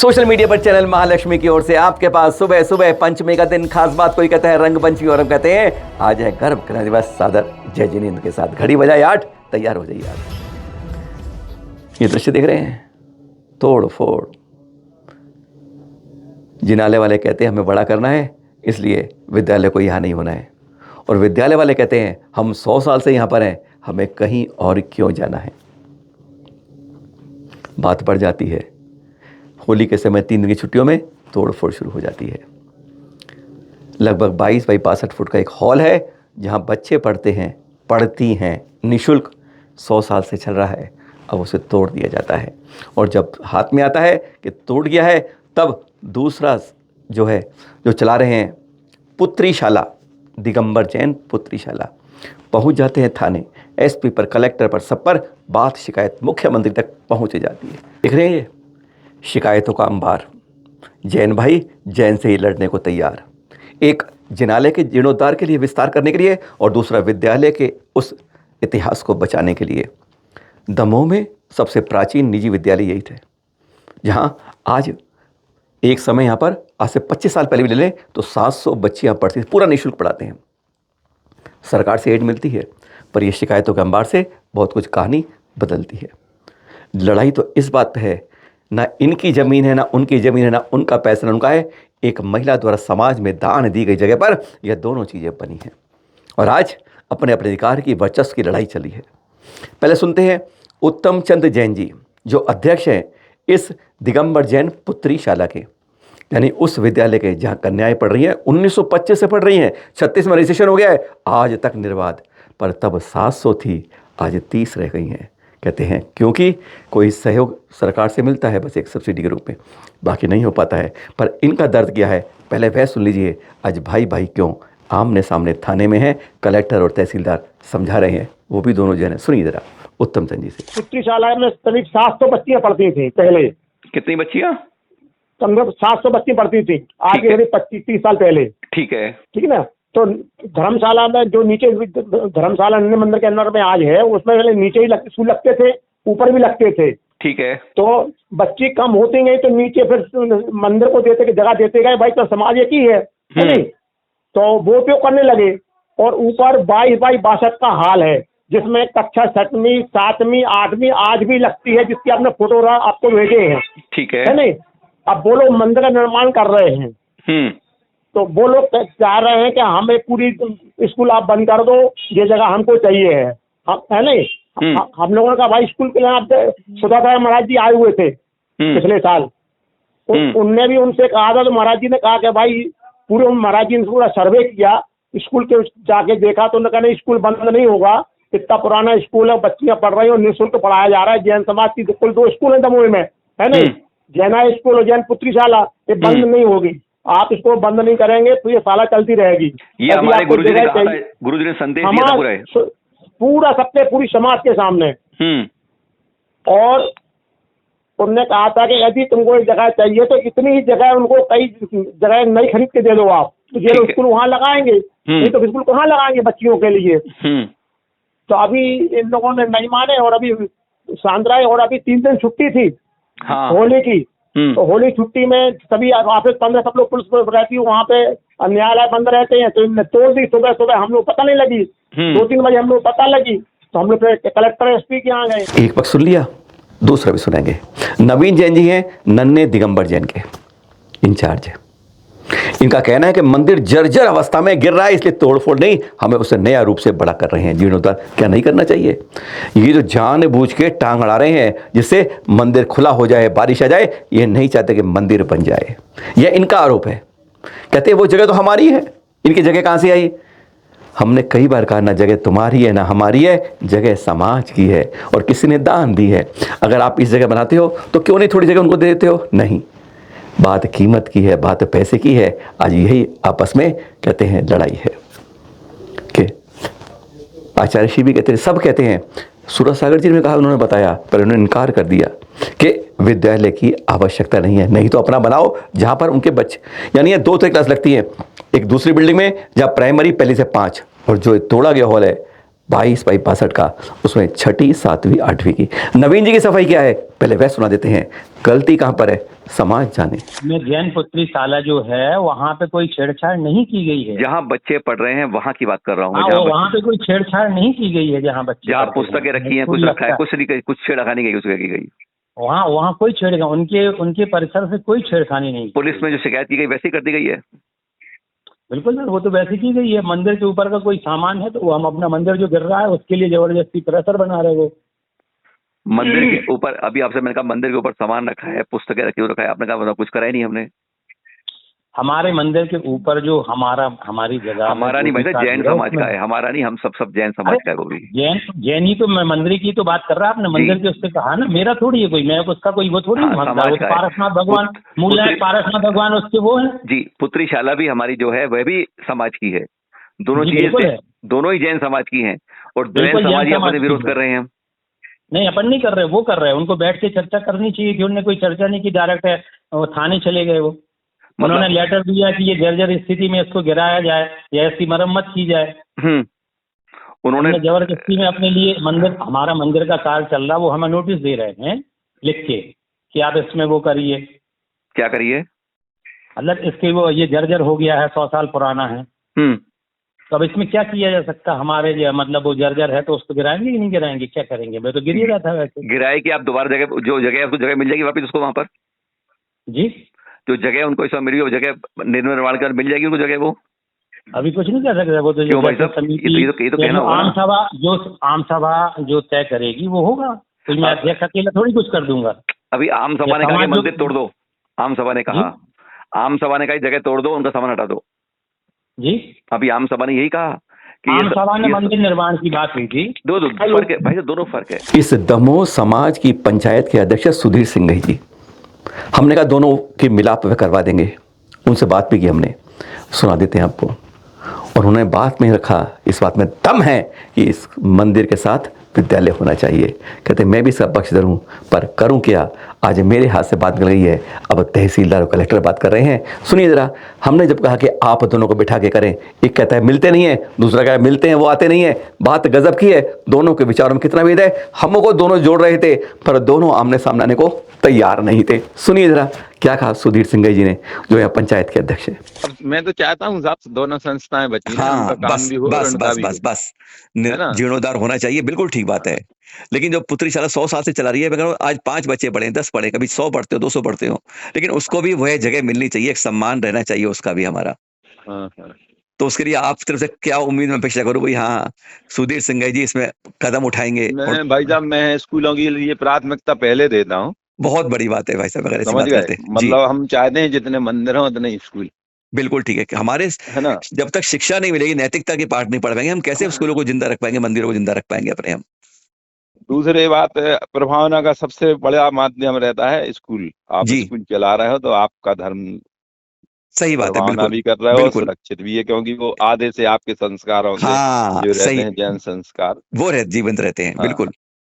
Social media पर channel Mahalakshmi की ओर से आपके पास सुबह सुबह पंचमी का दिन, खास बात कोई कहता है रंग पंचमी और हम कहते हैं आज है गर्भ करने दिवस। सादर जय जिनेंद्र के साथ घड़ी बजाए 8, तैयार हो जाइए आप। ये दृश्य देख रहे हैं, तोड़ फोड़। जिनाले वाले कहते हैं हमें बड़ा करना है, इसलिए विद्यालय को यहाँ नहीं होना है, और विद्यालय वाले कहते हैं हम 100 साल से यहाँ पर हैं, हमें कहीं और क्यों जाना है। बात बढ़ जाती है। होली के समय 3 दिन की छुट्टियों में तोड़ फोड़ शुरू हो जाती है। लगभग 22 बाई 65 फुट का एक हॉल है जहाँ बच्चे पढ़ती हैं निःशुल्क। 100 साल से चल रहा है, अब उसे तोड़ दिया जाता है। और जब हाथ में आता है कि तोड़ गया है, तब दूसरा जो चला रहे हैं पुत्रीशाला, दिगंबर जैन पुत्रीशाला, पहुंच जाते हैं थाने, एसपी पर, कलेक्टर पर, सब पर बात शिकायत मुख्यमंत्री तक पहुंच जाती है। देख रहे हैं ये शिकायतों का अंबार। जैन भाई जैन से ही लड़ने को तैयार, एक जिनालय के जीर्णोद्धार के लिए, विस्तार करने के लिए, और दूसरा विद्यालय के उस इतिहास को बचाने के लिए। दमोह में सबसे प्राचीन निजी विद्यालय यही थे, जहाँ आज एक समय यहाँ पर आज से 25 साल पहले भी ले लें तो 700 बच्चियाँ पढ़ती थी, पूरा निःशुल्क पढ़ाते हैं। सरकार से एड मिलती है, पर ये शिकायतों के अंबार से बहुत कुछ कहानी बदलती है। लड़ाई तो इस बात पे है, ना इनकी ज़मीन है, ना उनकी ज़मीन है, ना उनका पैसा, ना उनका है। एक महिला द्वारा समाज में दान दी गई जगह पर यह दोनों चीज़ें बनी हैं, और आज अपने अपने अधिकार की, वर्चस्व की लड़ाई चली है। पहले सुनते हैं उत्तम चंद जैन जी, जो अध्यक्ष हैं इस दिगंबर जैन पुत्रीशाला के, यानी उस विद्यालय के जहाँ कन्याएं पढ़ रही हैं। 1925 से पढ़ रही हैं, 36 में रजिस्ट्रेशन हो गया है, आज तक निर्बाध। पर तब 700 थी, आज 30 रह गई हैं। कहते हैं क्योंकि कोई सहयोग सरकार से मिलता है, बस एक सब्सिडी के रूप में, बाकी नहीं हो पाता है। पर इनका दर्द क्या है, पहले वह सुन लीजिए। आज भाई भाई क्यों आमने सामने थाने में हैं, कलेक्टर और तहसीलदार समझा रहे हैं, वो भी दोनों जन हैं। सुनिए जरा उत्तम चंद जी से। पुत्रीशाला में करीब 700 बच्चियां पढ़ती थी पहले। कितनी बच्चियां? करीब 700 बच्ची पढ़ती थी, आज के करीब 25-30 साल पहले। ठीक है, ठीक है ना। तो धर्मशाला में जो नीचे धर्मशाला अन्य मंदिर के अंदर में आज है, उसमें पहले नीचे ही स्कूल लगते थे, ऊपर भी लगते थे। ठीक है। तो बच्ची कम होती गई तो नीचे फिर मंदिर को देते जगह देते गए, भाई तो समाज एक ही है नहीं, तो वो उपयोग करने लगे। और ऊपर 22 बाई 62 का हाल है, जिसमें कक्षा 6वीं 7वीं 8वीं आज भी लगती है, जिसकी आपने फोटो आपको भेजे हैं। ठीक है नहीं। अब वो लोग मंदिर का निर्माण कर रहे हैं, तो वो लोग चाह रहे हैं कि हमें पूरी स्कूल आप बंद कर दो, ये जगह हमको चाहिए है, है नहीं। हम लोगों ने कहा भाई स्कूल के लिए आप सुधाकर महाराज जी आए हुए थे पिछले साल, उनने भी उनसे कहा था, तो महाराज जी ने कहा कि भाई पूरे महाराज जी ने पूरा सर्वे किया, स्कूल के जाके देखा, तो उन्होंने कहा स्कूल बंद नहीं होगा, इतना पुराना स्कूल है, बच्चियां पढ़ रही हैं, निःशुल्क पढ़ाया जा रहा है। जैन समाज की कुल 2 स्कूल है दमोह में, है नहीं, जैना स्कूल और जैन पुत्रीशाला, ये बंद नहीं होगी। आप इसको बंद नहीं करेंगे तो ये साला चलती रहेगी। ये हमारे गुरुजी ने संदेश दिया था पूरा सबके, पूरी समाज के सामने। और उन्होंने कहा था कि यदि तुमको एक जगह चाहिए तो इतनी ही जगह उनको कई जगह नहीं खरीद के दे दो आप, तो ये स्कूल वहाँ लगाएंगे, नहीं तो स्कूल कहाँ लगाएंगे बच्चियों के लिए। तो अभी इन लोगों ने नहीं माने, और अभी सांद्रा, और अभी 3 दिन छुट्टी थी होली की। तो होली छुट्टी में सभी ऑफिस बंद, सब लोग पुलिस रहती है वहाँ पे, न्यायालय बंद रहते हैं, तो इनने तोड़ दी। सुबह सुबह हम लोग पता नहीं लगी, 2-3 बजे हम लोग पता लगी, तो हम लोग कलेक्टर एसपी के यहाँ गए। एक पक्ष सुन लिया, दूसरा भी सुनेंगे। नवीन जैन जी हैं नन्हे दिगंबर जैन के इंचार्ज। इनका कहना है कि मंदिर जर्जर अवस्था में गिर रहा है, इसलिए तोड़फोड़ नहीं, हमें उसे नया रूप से बड़ा कर रहे हैं, जीर्णोद्धार। क्या नहीं करना चाहिए? ये जो जानबूझ के टांग अड़ा रहे हैं जिससे मंदिर खुला हो जाए, बारिश आ जाए, ये नहीं चाहते कि मंदिर बन जाए, यह इनका आरोप है। कहते हैं वो जगह तो हमारी है, इनकी जगह कहाँ से आई? हमने कई बार कहा ना जगह तुम्हारी है ना हमारी है, जगह समाज की है और किसी ने दान दी है। अगर आप इस जगह बनाते हो तो क्यों नहीं थोड़ी जगह उनको दे देते हो? नहीं, बात कीमत की है, बात पैसे की है। आज यही आपस में कहते हैं लड़ाई है कि आचार्य श्री भी कहते हैं, सब कहते हैं। सूरज सागर जी ने कहा, उन्होंने बताया, पर उन्होंने इनकार कर दिया कि विद्यालय की आवश्यकता नहीं है, नहीं तो अपना बनाओ जहाँ पर उनके बच्चे, यानी ये 2 क्लास लगती हैं, एक दूसरी बिल्डिंग में जहाँ प्राइमरी पहले से 5, और जो तोड़ा गया हॉल है 22 बाई 65 का, उसमें 6ठी 7वीं 8वीं की। नवीन जी की सफाई क्या है, पहले वह सुना देते हैं, गलती कहाँ पर है, समाज जाने। में जैन पुत्री शाला जो है वहाँ पे कोई छेड़छाड़ नहीं की गई है। जहाँ बच्चे पढ़ रहे हैं वहाँ की बात कर रहा हूँ मैं। हाँ, वहाँ पे कोई छेड़छाड़ नहीं की गई है जहाँ बच्चे जहाँ पढ़ते पुस्तकें हैं। रखी हैं, कुछ रखा है, कुछ नहीं, कुछ छेड़खानी गई, उसकी की गई। वहाँ कोई छेड़खानी, उनके परिसर से कोई छेड़खानी नहीं। पुलिस में जो शिकायत की गई वैसे ही कर दी गई है। बिल्कुल सर, वो तो वैसे की गई है। मंदिर के ऊपर का कोई सामान है तो वो हम अपना मंदिर जो गिर रहा है उसके लिए जबरदस्ती प्रेशर बना रहे वो। मंदिर के ऊपर, अभी आपसे मैंने कहा मंदिर के ऊपर सामान रखा है, पुस्तकें रखी हो रखा है, आपने कहा मतलब कुछ करा ही नहीं हमने। हमारे मंदिर के ऊपर जो हमारी जगह, हमारा नहीं भाई, जैन समाज का है, हमारा नहीं, हम सब जैन समाज का है वो भी। जैन ही तो, मैं मंदिर की तो बात कर रहा, आपने मंदिर के उससे कहा ना, मेरा थोड़ी है कोई, मैं उसका कोई वो थोड़ी हूँ। पारसनाथ भगवान, मूलनायक पारसनाथ भगवान उसके वो है जी। पुत्री शाला भी हमारी जो है वह भी समाज की है। दोनों चीजें, दोनों ही जैन समाज की हैं, और जैन समाज ही अपने विरोध कर रहे हैं। हम नहीं, अपन नहीं कर रहे, वो कर रहे हैं। उनको बैठ के चर्चा करनी चाहिए थी, उन्होंने कोई चर्चा नहीं की, डायरेक्ट है वो थाने चले गए। वो उन्होंने लेटर दिया कि ये जर्जर स्थिति में इसको गिराया जाए या इसकी मरम्मत की जाए। उन्होंने जबरदस्ती में अपने लिए हमारा मंदिर का कार्य चल रहा, वो हमें नोटिस दे रहे हैं लिख के कि आप इसमें वो करिए। क्या करिए? मतलब इसके वो ये जर्जर हो गया है, 100 साल पुराना है। तो अब इसमें क्या किया जा सकता? हमारे मतलब वो जर्जर है तो उसको गिराएंगे कि नहीं गिराएंगे? क्या करेंगे? मैं तो गिर ही रहा था वैसे। गिराए कि आप दोबारा जगह, जो जगह है उसको जगह मिल जाएगी वापस उसको, वहां पर जी जो जगह उनको इस समय मिल गई, वो जगह निर्माण कर मिल जाएगी उनको जगह। वो अभी कुछ नहीं कर सकते। वो तो क्यों भाई साहब, ये तो कहना होगा ना। आम सभा जो तय करेगी वो होगा। तो मैं अध्यक्ष अकेला थोड़ी कुछ कर दूंगा। अभी आम सभा ने कहा कि मंदिर तोड़ दो, आम सभा ने कहा, आम सभा ने कहा जगह तोड़ दो, उनका सामान हटा दो जी। अभी आम सभा ने यही कहा कि आम सभा ने मंदिर निर्माण की बात हुई थी। दो फर्क है भाई, दोनों फर्क है। इस दमोह समाज की पंचायत के अध्यक्ष सुधीर सिंह जी, हमने कहा दोनों के मिलाप वे करवा देंगे। उनसे बात भी की हमने, सुना देते हैं आपको। और उन्होंने बात में रखा, इस बात में दम है कि इस मंदिर के साथ विद्यालय होना चाहिए। कहते मैं भी सब पक्षधर हूँ, पर करूँ क्या, आज मेरे हाथ से बात निकल गई है, अब तहसीलदार और कलेक्टर बात कर रहे हैं। सुनिए जरा, हमने जब कहा कि आप दोनों को बिठा के करें, एक कहता है मिलते नहीं है, दूसरा कहता है मिलते हैं वो आते नहीं है। बात गजब की है, दोनों के विचारों में कितना भेद है। हमको दोनों जोड़ रहे थे पर दोनों आमने सामने आने को तैयार नहीं थे। सुनिए जरा क्या कहा सुधीर सिंह जी ने, जो यहाँ पंचायत के अध्यक्ष है। अब मैं तो चाहता हूँ साहब दोनों संस्थाएं बची, हाँ, बस जीर्णोद्धार होना चाहिए, बिल्कुल ठीक बात है। लेकिन जो पुत्री शाला 100 साल से चला रही है, आज 5 बच्चे पढ़े, 10 पढ़े, कभी 100 पढ़ते हो, 200 पढ़ते हो, लेकिन उसको भी वह जगह मिलनी चाहिए, एक सम्मान रहना चाहिए उसका भी हमारा। तो उसके लिए आप तरफ से क्या उम्मीद में अपेक्षा करूँ भाई? हाँ, सुधीर सिंह जी इसमें कदम उठाएंगे। भाई साहब मैं स्कूलों के लिए प्राथमिकता पहले देता हूँ। बहुत बड़ी बात है भाई साहब, अगर ऐसी बात करते हैं। मतलब हम चाहते हैं जितने मंदिर हों उतने स्कूल। बिल्कुल ठीक है। हमारे है ना, जब तक शिक्षा नहीं मिलेगी, नैतिकता की पाठ नहीं पढ़ पाएंगे, हम कैसे स्कूलों को जिंदा रख पाएंगे, मंदिरों को जिंदा रख पाएंगे अपने हम? दूसरी बात, प्रभावना का सबसे बड़ा माध्यम रहता है स्कूल। आप स्कूल चला रहे हो तो आपका धर्म सही बात है, बिल्कुल भी कर रहे हो, सुरक्षित भी है, क्योंकि वो आधे से आपके संस्कारों से जो रहते हैं जैन संस्कार, वो जीवंत रहते हैं। बिल्कुल,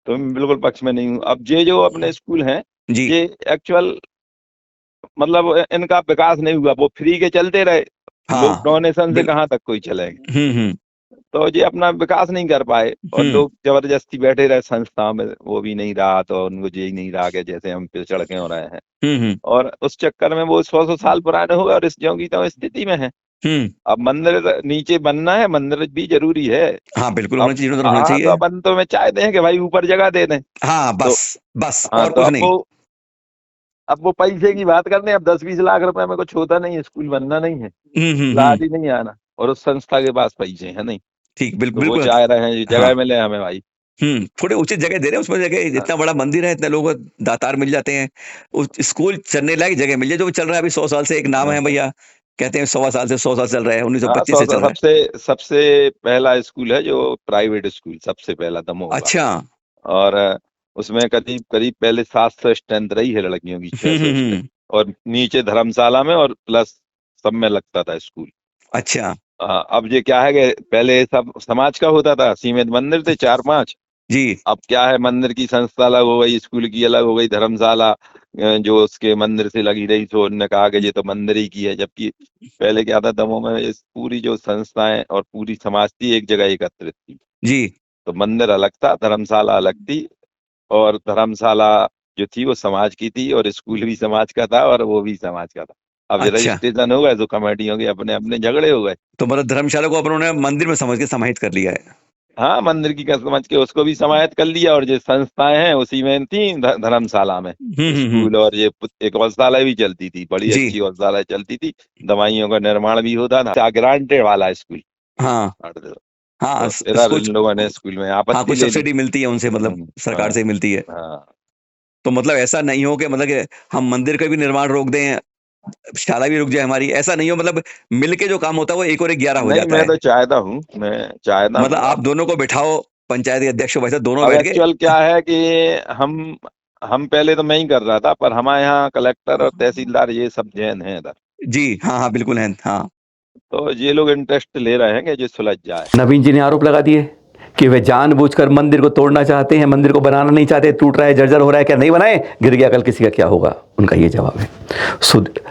तो मैं बिल्कुल पक्ष में नहीं हूँ। अब ये जो अपने स्कूल हैं, ये एक्चुअल मतलब इनका विकास नहीं हुआ, वो फ्री के चलते रहे। लोग डोनेशन से कहाँ तक कोई चलेंगे, तो ये अपना विकास नहीं कर पाए और लोग जबरदस्ती बैठे रहे संस्थाओं में, वो भी नहीं रहा तो उनको यही नहीं रहा कि जैसे हम पिछड़ के हो रहे हैं। और उस चक्कर में वो 100 साल पुराने हो गए और इस ज्यों की त्यों स्थिति में है। अब मंदिर नीचे बनना है, मंदिर भी जरूरी है। हाँ बिल्कुल होना चाहिए। तो अपन तो में चाहते हैं कि भाई ऊपर जगह दे दें। हाँ बस और कुछ नहीं। अब वो पैसे की बात करने, अब 10-20 लाख रुपए में कुछ होता नहीं है, स्कूल बनना नहीं है, लाज ही नहीं आना, और उस संस्था के पास पैसे है नहीं। ठीक, बिल्कुल वो चाह रहे हैं जगह मिले हमें भाई। थोड़े उचित जगह दे रहे हैं, उसमें जगह, जितना बड़ा मंदिर है इतने लोग दातार मिल जाते हैं, उस स्कूल चलने लायक जगह मिल जाए। जो चल रहा है अभी 100 साल से, एक नाम है भैया, कहते हैं 100 साल से 100 साल चल रहा है, 1925 से चल रहा है। सबसे पहला स्कूल है जो प्राइवेट स्कूल, सबसे पहला दमोह। अच्छा। और उसमें करीब पहले 700 स्ट्रेंथ रही है लड़कियों की, 600, और नीचे धर्मशाला में और प्लस सब में लगता था स्कूल। अच्छा। अब ये क्या है कि पहले सब समाज का होता था, सीमित मंदिर थे 4-5 जी। अब क्या है, मंदिर की संस्था अलग हो गई, स्कूल की अलग हो गई, धर्मशाला जो उसके मंदिर से लगी रही, तो उन्होंने कहा कि ये तो मंदिर ही की है। जबकि पहले क्या था, दमोह में इस पूरी जो संस्थाएं और पूरी समाज थी एक जगह एकत्रित थी जी। तो मंदिर अलग था, धर्मशाला अलग थी। और धर्मशाला जो थी वो समाज की थी, और स्कूल भी समाज का था और वो भी समाज का था। अब अच्छा। रजिस्ट्रेशन हो गए तो कमेटियों के अपने अपने झगड़े हो गए। तो मतलब धर्मशाला को अपनों मंदिर में समझ के समाहित कर लिया है। हाँ, मंदिर की समझ के उसको भी समाहित कर लिया, और जो संस्थाएं हैं उसी में थी, धर्मशाला में स्कूल, और ये एक औषधालय भी चलती थी, बड़ी जी। अच्छी औषधालय चलती थी, दवाइयों का निर्माण भी होता था, ग्रांटेड वाला स्कूल। हाँ हाँ, तो इधर इन लोगों ने स्कूल में आपत्ति कुछ ले ली। सब्सिडी मिलती है उनसे, मतलब सरकार से मिलती है। हाँ। तो मतलब ऐसा नहीं हो कि मतलब कि हम मंदिर का भी निर्माण रोक दें, शाला भी रुक जाए हमारी, ऐसा नहीं हो। मतलब मिलके जो काम होता है वो 1 और 1 11 हो नहीं, जाता मैं है। तो चाहता हूँ, मतलब आप दोनों को बिठाओ, पंचायत के अध्यक्ष वैसे दोनों अब बैठ के। एक्चुअल क्या है कि हम पहले तो मैं ही कर रहा था, पर हमारे यहाँ कलेक्टर और तहसीलदार ये सब जैन हैं इधर। जी हाँ हाँ बिल्कुल है। हाँ, तो ये लोग इंटरेस्ट ले रहे हैं कि जो सुलझ जाए। नवीन जी ने आरोप लगा दिए कि वे जानबूझकर मंदिर को तोड़ना चाहते हैं, मंदिर को बनाना नहीं चाहते, टूट रहा है, जर्जर हो रहा है, क्या नहीं बनाए, गिर गया कल किसी का क्या होगा। उनका ये जवाब है।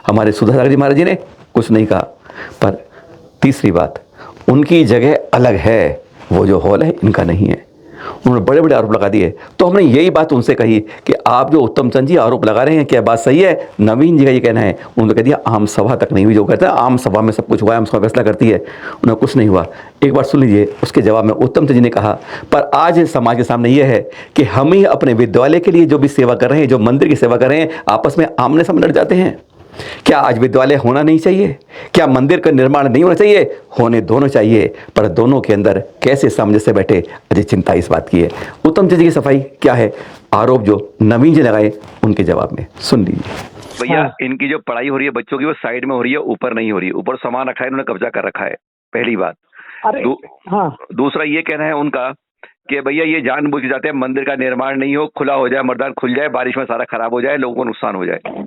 हमारे सुधाकर जी महाराज जी ने कुछ नहीं कहा। पर तीसरी बात, उनकी जगह अलग है, वो जो हॉल है इनका नहीं है। उन्होंने बड़े बड़े आरोप लगा दिए। तो हमने यही बात उनसे कही कि आप जो उत्तम चंद जी आरोप लगा रहे हैं, क्या बात सही है? नवीन जी का ये कहना है। उन्होंने कह दिया आम सभा तक नहीं हुई, जो कहते हैं आम सभा में सब कुछ हुआ है, आम सभा फैसला करती है, उन्हें कुछ नहीं हुआ। एक बार सुन लीजिए, उसके जवाब में उत्तम चंद जी ने कहा, पर आज समाज के सामने यह है कि हम ही अपने विद्यालय के लिए जो भी सेवा कर रहे हैं, जो मंदिर की सेवा कर रहे हैं, आपस में आमने सामने लड़ जाते हैं। क्या आज विद्यालय होना नहीं चाहिए? क्या मंदिर का निर्माण नहीं होना चाहिए? होने दोनों चाहिए, पर दोनों के अंदर कैसे सामंजस्य बैठे, अजय चिंता इस बात की है। उत्तम जी की सफाई क्या है? आरोप जो नवीन जी लगाए उनके जवाब में सुन लीजिए। भैया इनकी जो पढ़ाई हो रही है बच्चों की, वो साइड में हो रही है, ऊपर नहीं हो रही। ऊपर सामान रखा है, इन्होंने कब्जा कर रखा है, पहली बात। दूसरा ये कहना है उनका कि भैया ये जानबूझ के जाते हैं मंदिर का निर्माण नहीं हो, खुला हो जाए, मर्दान खुल जाए, बारिश में सारा खराब हो जाए, लोगों को नुकसान हो जाए।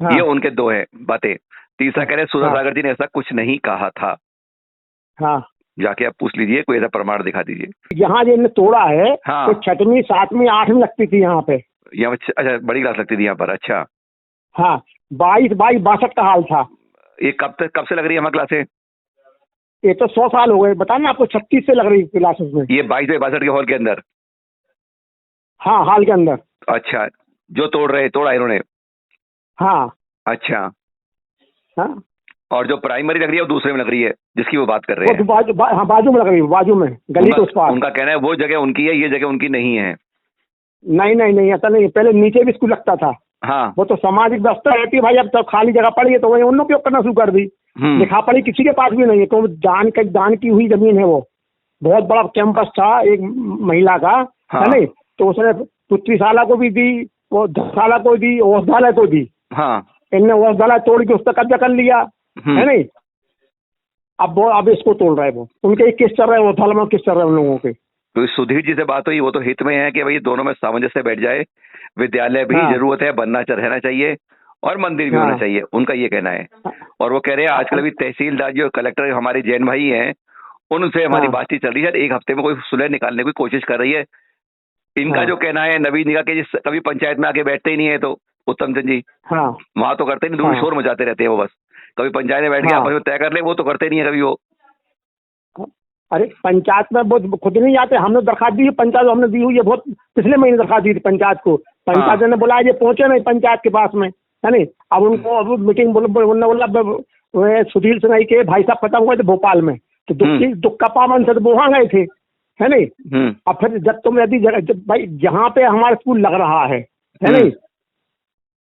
ये उनके 2 है बातें। तीसरा कह रहे सुधा सागर जी ने ऐसा कुछ नहीं कहा था। जाके आप पूछ लीजिए, कोई ऐसा प्रमाण दिखा दीजिए। यहाँ जिन्हें तोड़ा है तो 6वीं 7वीं 8वीं लगती थी यहाँ पे। यहाँ अच्छा, बड़ी क्लास लगती थी यहाँ पर। अच्छा हाँ, 22 62 का हाल था। ये कब से लग रही है हमारी क्लासें? ये तो 100 साल हो गए। बताया ना आपको, 36 से लग रही क्लासेस में। ये 22 62 के हॉल के अंदर? हाँ, हॉल के अंदर। अच्छा, जो तोड़ा इन्होंने? हाँ। अच्छा। हाँ, और जो प्राइमरी लग रही है वो दूसरे में लग रही है, जिसकी वो बात कर रहे हैं? बाजू में लग रही है, बाजू में, गली के उस पार। उनका कहना है वो जगह उनकी है, ये जगह उनकी नहीं है। नहीं, ऐसा नहीं। पहले नीचे भी स्कूल लगता था। हाँ, वो तो सामाजिक व्यवस्था रहती है भाई। अब तो खाली जगह पड़ी है तो वही उन्होंने उपयोग करना शुरू कर दी। लिखा पड़ी किसी के पास भी नहीं है। तो दान की हुई जमीन है वो। बहुत बड़ा कैंपस था एक महिला का, है नहीं? तो उसने पुत्री-शाला को भी दी, वो धर्मशाला को दी, औषधालय को दी। हाँ, इनने औषधालय तोड़ के उस पर कब्जा कर लिया, है नहीं? अब इसको तोड़ रहे वो। उनके किस चल रहे हैं, औषधालय में किस चल रहे हैं उन लोगों के। तो सुधीर जी से बात हुई, वो तो हित में है कि भाई दोनों में सामंजस्य बैठ जाए, विद्यालय भी जरूरत है, बनना रहना चाहिए, और मंदिर भी होना चाहिए, उनका ये कहना है। और वो कह रहे हैं आजकल भी तहसीलदार जी और कलेक्टर हमारे जैन भाई हैं, उनसे हमारी बातचीत चल रही है, 1 हफ्ते में कोई सुलह निकालने की कोशिश कर रही है। इनका जो कहना है नवीन जी का, कभी पंचायत में आके बैठते ही नहीं है, तो उत्तम चंद जी वहां तो करते नहीं, दूर शोर मचाते रहते हैं वो। बस कभी पंचायत में बैठ के आपस में तय कर ले, वो तो करते नहीं है कभी वो। अरे पंचायत में वो खुद नहीं जाते। हमने दरखास्त दी है, पंचायत हमने दी हुई है, बहुत पिछले महीने दरखास्त दी थी पंचायत को। पंचायत ने बोला ये पहुंचे नहीं पंचायत के पास में, है नहीं? अब उनको अब मीटिंग बोला सुधीर सिंह के भाई साहब खत्म हुए थे भोपाल में, तो दुख का पावन से वो वहां गए थे, है नहीं? अब फिर जब तुम यदि भाई जहाँ पे हमारा स्कूल लग रहा है नहीं,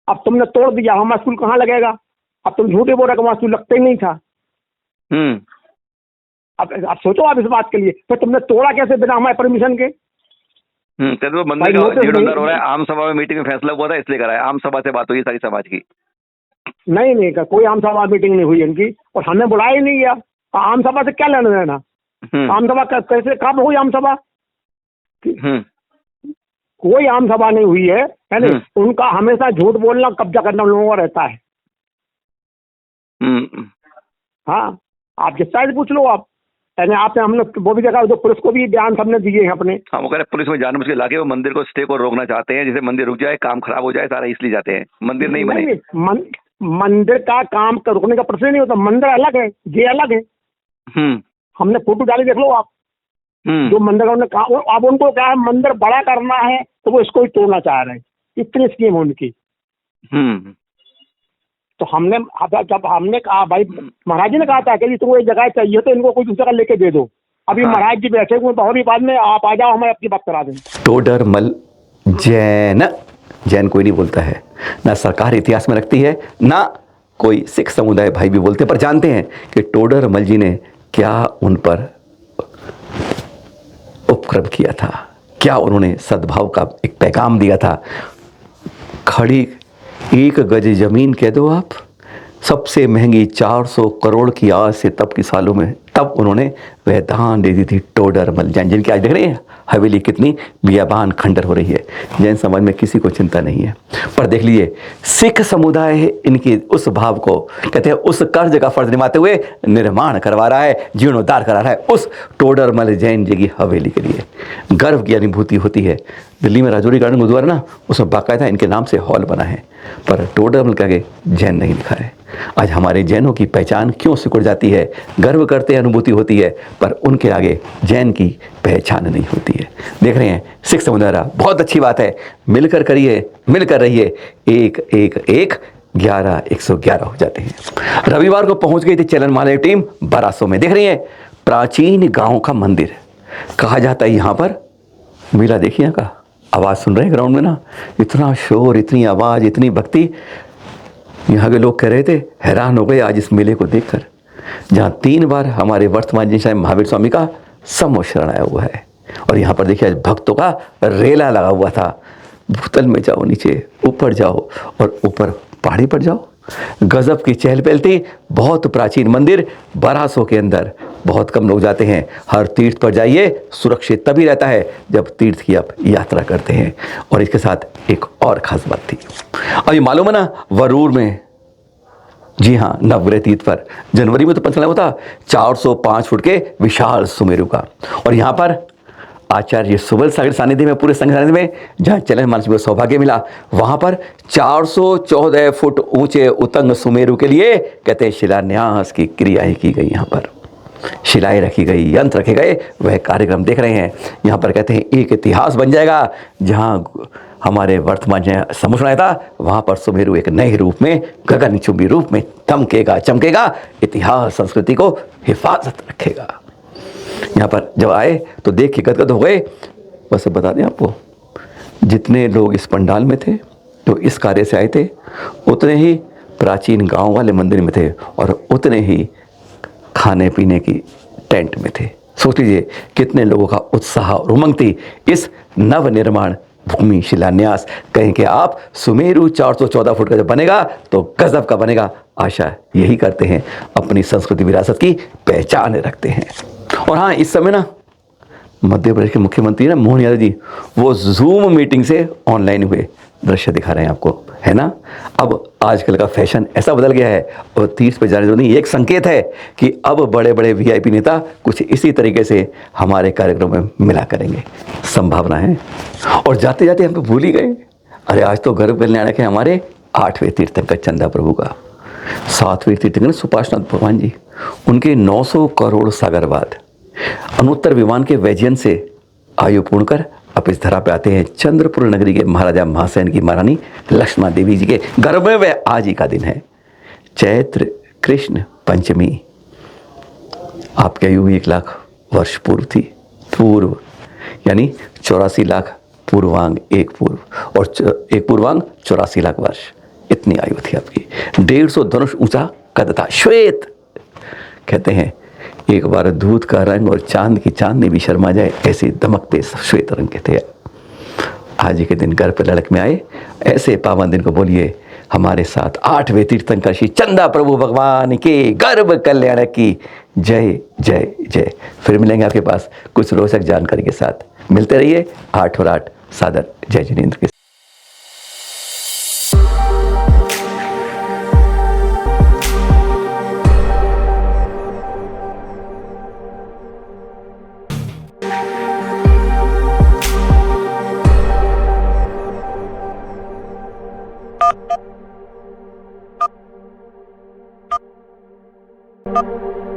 अब तुमने तोड़ दिया, हमारा स्कूल कहाँ लगेगा? अब तुम झूठे बोल रहे वहां स्कूल लगता ही नहीं था। अब सोचो आप इस बात के लिए, तो तुमने तोड़ा कैसे बिना हमारे परमिशन के? तो मंदिर का जीर्णोद्धार हो रहा है, आम सभा में मीटिंग में फैसला हुआ था, इसलिए कराया। आम सभा से बात हुई सारी समाज की? नहीं, कोई आम सभा मीटिंग नहीं हुई इनकी, और हमने बुलाया ही नहीं गया। आम सभा से क्या लेना देना? आम सभा कैसे, कब हुई आम सभा? कोई आम सभा नहीं हुई है नहीं? उनका हमेशा झूठ बोलना, कब्जा करना लोगों का रहता है। हाँ, आप जिस साइड पूछ लो आप, यानी आपने हमने वो भी देखा, जो पुलिस को भी बयान सबने दिए हैं अपने। हाँ, वो कह रहे पुलिस में जानबूझ के लाके वो मंदिर को स्टे को रोकना चाहते हैं, जिसे मंदिर रुक जाए, काम खराब हो जाए सारा, इसलिए जाते हैं मंदिर नहीं बने। मंदिर का काम रुकने का प्रश्न नहीं होता। मंदिर अलग है, ये अलग है। हमने फोटो डाली, देख लो आप। जो मंदिर का उन्होंने कहा, अब उनको क्या है, मंदिर बड़ा करना है तो वो इसको ही तोड़ना चाह रहे हैं। इतनी स्कीम उनकी। तो हमने जब हमने कहा भाई, महाराज जी ने कहा था कि तुमको एक जगह चाहिए तो इनको कोई दूसरा लेके दे दो। अभी महाराज जी बैठे हुए बहुत ही बाद में, आप आ जाओ, हमें अपनी बात करा दें। टोडरमल जैन, जैन कोई नहीं बोलता है, ना सरकार इतिहास में रखती है, ना कोई सिख समुदाय भाई भी बोलते हैं, पर जानते हैं कि टोडरमल जी ने क्या उन पर उपक्रम किया था, क्या उन्होंने सद्भाव का एक पैगाम दिया था। खड़ी 1 गज जमीन कह दो आप, सबसे महंगी 400 करोड़ की आज से तब की सालों में, तब उन्होंने वह दान दे दी थी टोडरमल जैन, जिनकी आज देख रहे हैं हवेली कितनी बियाबान खंडर हो रही है। जैन समाज में किसी को चिंता नहीं है, पर देख लीजिए सिख समुदाय इनकी उस भाव को, कहते हैं उस कर्ज का फर्ज निभाते हुए निर्माण करवा रहा है, जीर्णोद्धार करा रहा है उस टोडरमल जैन जी की हवेली के लिए। गर्व की अनुभूति होती है। दिल्ली में राजौरी गार्डन गुरुद्वारा ना, उसमें बाकायदा इनके नाम से हॉल बना है, पर टोडरमल के आगे जैन नहीं लिखा है। आज हमारे जैनों की पहचान क्यों सिकुड़ जाती है, गर्व करते हैं, अनुभूति होती है, पर उनके आगे जैन की पहचान नहीं होती है। देख रहे हैं सिख समुदाय, बहुत अच्छी बात है, मिलकर करिए, मिलकर रहिए, 1 1 1 11 111 हो जाते हैं। रविवार को पहुंच गई थी चलन माले टीम बरासों में। देख रही है प्राचीन गांव का मंदिर कहा जाता है यहाँ पर। मेला देखिए का आवाज़ सुन रहे हैं ग्राउंड में ना, इतना शोर, इतनी आवाज़, इतनी भक्ति। यहाँ के लोग कह रहे थे, हैरान हो गए आज इस मेले को देखकर, जहाँ 3 बार हमारे वर्तमान जी साहब महावीर स्वामी का सम्मोहन आया हुआ है। और यहाँ पर देखिए आज भक्तों का रेला लगा हुआ था। भूतल में जाओ, नीचे ऊपर जाओ और ऊपर पहाड़ी पर जाओ, गजब की चहल पहल थी। बहुत प्राचीन मंदिर बरासों के अंदर, बहुत कम लोग जाते हैं। हर तीर्थ पर जाइए, सुरक्षित तभी रहता है जब तीर्थ की आप यात्रा करते हैं। और इसके साथ एक और खास बात थी, अभी मालूम है ना, वरूर में, जी हाँ, नवग्रह तीर्थ पर जनवरी में तो पंचनामा होता 405 फुट के विशाल सुमेरु का। और यहाँ पर आचार्य सुबल सागर सानिध्य में, पूरे संघ सानिध्य में, जहाँ चलन मानस को सौभाग्य मिला, वहाँ पर 414 फुट ऊंचे उतंग सुमेरु के लिए कहते हैं शिलान्यास की क्रियाएं की गई। यहाँ पर शिलाएं रखी गई, यंत्र रखे गए, वह कार्यक्रम देख रहे हैं। यहाँ पर कहते हैं एक इतिहास बन जाएगा। जहाँ हमारे वर्तमान जहाँ सम्मोहन आया था, वहाँ पर सुमेरु एक नए रूप में, गगनचुंबी रूप में दमकेगा, चमकेगा, इतिहास संस्कृति को हिफाजत रखेगा। यहाँ पर जब आए तो देख के गदगद हो गए। बस बता दें आपको, जितने लोग इस पंडाल में थे, जो इस कार्य से आए थे, उतने ही प्राचीन गांव वाले मंदिर में थे और उतने ही खाने पीने की टेंट में थे। सोच लीजिए कितने लोगों का उत्साह और उमंग थी इस नवनिर्माण भूमि शिलान्यास। कहें कि आप सुमेरु 414 फुट का जब बनेगा तो गजब का बनेगा। आशा यही करते हैं, अपनी संस्कृति विरासत की पहचान रखते हैं। और हाँ, इस समय ना मध्य प्रदेश के मुख्यमंत्री ना मोहन यादव जी, वो जूम मीटिंग से ऑनलाइन हुए दृश्य दिखा रहे हैं आपको, है ना। अब आजकल का फैशन ऐसा बदल गया है, और तीर्थ पे जाने दो नहीं, एक संकेत है कि अब बड़े बड़े वीआईपी नेता कुछ इसी तरीके से हमारे कार्यक्रम में मिला करेंगे, संभावना है। और जाते जाते हम तो भूल ही गए, अरे आज तो गर्व करने आने के हमारे 8वें तीर्थंकर चंदा प्रभु का, 7वें तीर्थंकर सुपार्श्वनाथ भगवान जी, उनके 900 करोड़ सागर बाद अनुत्तर विमान के वैजयंत से आयु पूर्ण कर अब इस धरा पे आते हैं चंद्रपुर नगरी के महाराजा महासेन की महारानी लक्ष्मण देवी जी के गर्भ में। वह आज ही का दिन है, चैत्र कृष्ण पंचमी। आपकी आयु 1 लाख वर्ष पूर्व थी, पूर्व यानी 84 लाख पूर्वांग, एक पूर्व, और एक पूर्वांग 84 लाख वर्ष, इतनी आयु थी आपकी। 150 धनुष ऊंचा कद था, श्वेत। कहते हैं एक बार दूध का रंग और चांद की चांदनी भी शर्मा जाए, ऐसे दमकते श्वेत रंग के थे। आज के दिन घर पर लड़क में आए, ऐसे पावन दिन को बोलिए हमारे साथ 8वें तीर्थंकर श्री चंदा प्रभु भगवान के गर्भ कल्याण की जय जय जय। फिर मिलेंगे आपके पास कुछ रोचक जानकारी के साथ। मिलते रहिए 8 और 8 सादर जय जिनेंद्र के। you